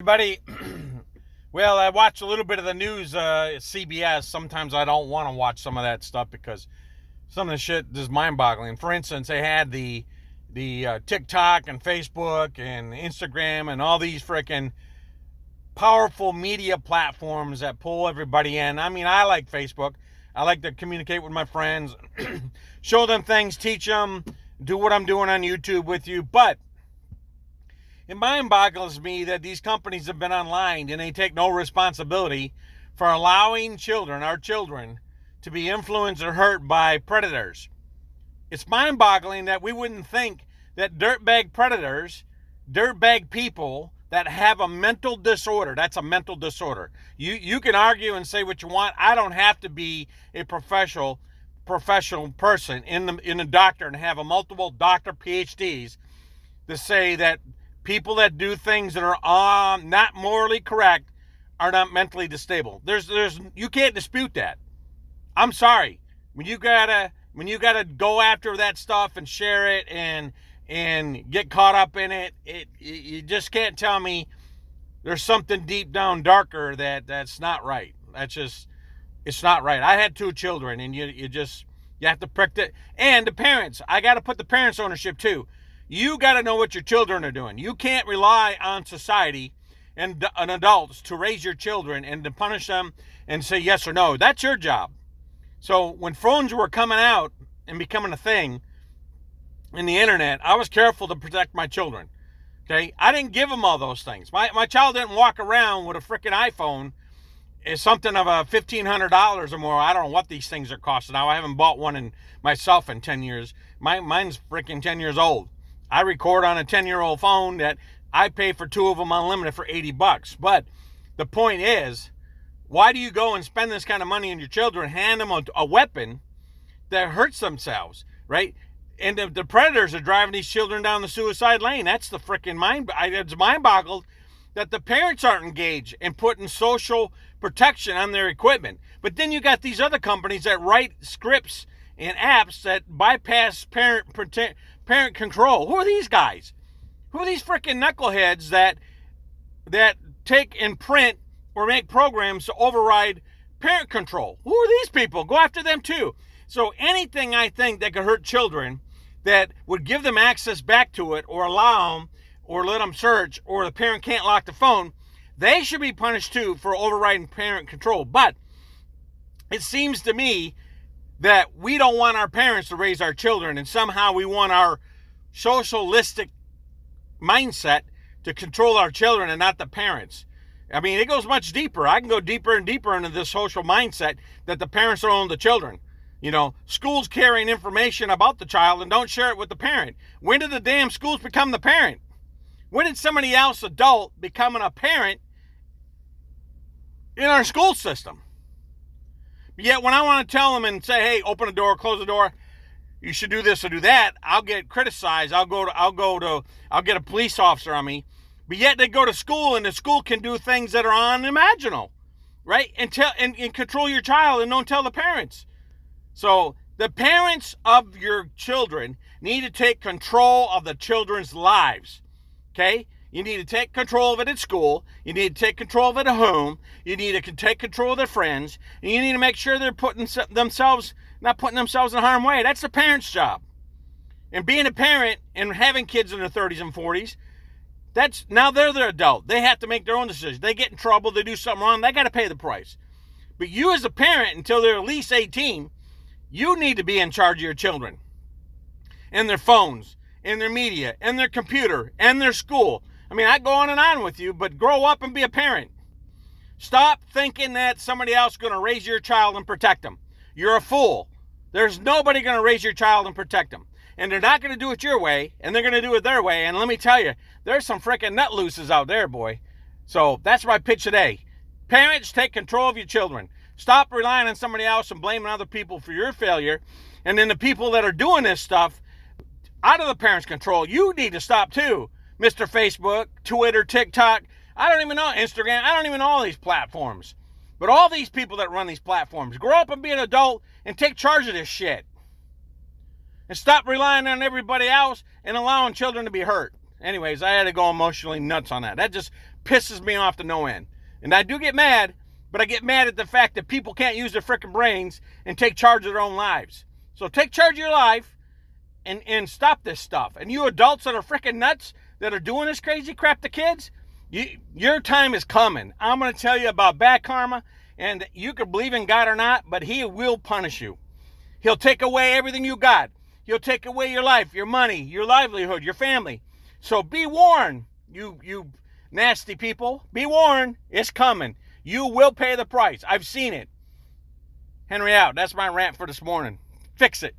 Everybody, well, I watch a little bit of the news, CBS. Sometimes I don't want to watch some of that stuff because some of the shit is mind-boggling. For instance, they had the TikTok and Facebook and Instagram and all these freaking powerful media platforms that pull everybody in. I mean, I like Facebook. I like to communicate with my friends, show them things, teach them, do what I'm doing on YouTube with you, but it mind boggles me that these companies have been online and they take no responsibility for allowing children, our children, to be influenced or hurt by predators. It's mind boggling that we wouldn't think that dirtbag predators, dirtbag people that have a mental disorder, that's a mental disorder. You can argue and say what you want. I don't have to be a professional person in the doctor and have a multiple doctor PhDs to say that people that do things that are not morally correct are not mentally stable. There's you can't dispute that. I'm sorry. When you gotta go after that stuff and share it and get caught up in it, you just can't tell me there's something deep down darker that's not right. It's not right. I had two children, and you have to prick it. And the parents, I got to put the parents' ownership too. You got to know what your children are doing. You can't rely on society and adults to raise your children and to punish them and say yes or no. That's your job. So when phones were coming out and becoming a thing in the internet, I was careful to protect my children. Okay, I didn't give them all those things. My child didn't walk around with a freaking iPhone. It's something of a $1,500 or more. I don't know what these things are costing now. I haven't bought one in myself in 10 years. Mine's freaking 10 years old. I record on a 10-year-old phone that I pay for two of them unlimited for $80. But the point is, why do you go and spend this kind of money on your children, hand them a weapon that hurts themselves, right? And the predators are driving these children down the suicide lane. That's the freaking it's mind-boggled that the parents aren't engaged in putting social protection on their equipment. But then you got these other companies that write scripts and apps that bypass parent control. Who are these guys? Who are these freaking knuckleheads that take and print or make programs to override parent control? Who are these people? Go after them too. So anything I think that could hurt children, that would give them access back to it or allow them or let them search, or the parent can't lock the phone, they should be punished too for overriding parent control. But it seems to me that we don't want our parents to raise our children, and somehow we want our socialistic mindset to control our children and not the parents. I mean, it goes much deeper. I can go deeper and deeper into this social mindset that the parents don't own the children. You know, schools carrying information about the child and don't share it with the parent. When did the damn schools become the parent? When did somebody else adult becoming a parent in our school system? Yet when I want to tell them and say, hey, open the door, close the door, you should do this or do that, I'll get criticized. I'll get a police officer on me. But yet they go to school, and the school can do things that are unimaginable, right? And control your child and don't tell the parents. So the parents of your children need to take control of the children's lives. Okay? You need to take control of it at school. You need to take control of it at home. You need to take control of their friends. And you need to make sure they're not putting themselves in harm's way. That's the parent's job. And being a parent and having kids in their 30s and 40s, now they're the adult. They have to make their own decisions. They get in trouble, they do something wrong, they got to pay the price. But you as a parent, until they're at least 18, you need to be in charge of your children and their phones, and their media, and their computer, and their school. I mean, I go on and on with you, but grow up and be a parent. Stop thinking that somebody else is going to raise your child and protect them. You're a fool. There's nobody going to raise your child and protect them. And they're not going to do it your way, and they're going to do it their way. And let me tell you, there's some freaking nut looses out there, boy. So that's my pitch today. Parents, take control of your children. Stop relying on somebody else and blaming other people for your failure. And then the people that are doing this stuff, out of the parents' control, you need to stop too. Mr. Facebook, Twitter, TikTok, I don't even know, Instagram, I don't even know all these platforms. But all these people that run these platforms, grow up and be an adult and take charge of this shit. And stop relying on everybody else and allowing children to be hurt. Anyways, I had to go emotionally nuts on that. That just pisses me off to no end. And I do get mad, but I get mad at the fact that people can't use their freaking brains and take charge of their own lives. So take charge of your life and stop this stuff. And you adults that are freaking nuts that are doing this crazy crap to kids, your time is coming. I'm going to tell you about bad karma, and you can believe in God or not, but he will punish you. He'll take away everything you got. He'll take away your life, your money, your livelihood, your family. So be warned, you nasty people. Be warned, it's coming. You will pay the price. I've seen it. Henry out. That's my rant for this morning. Fix it.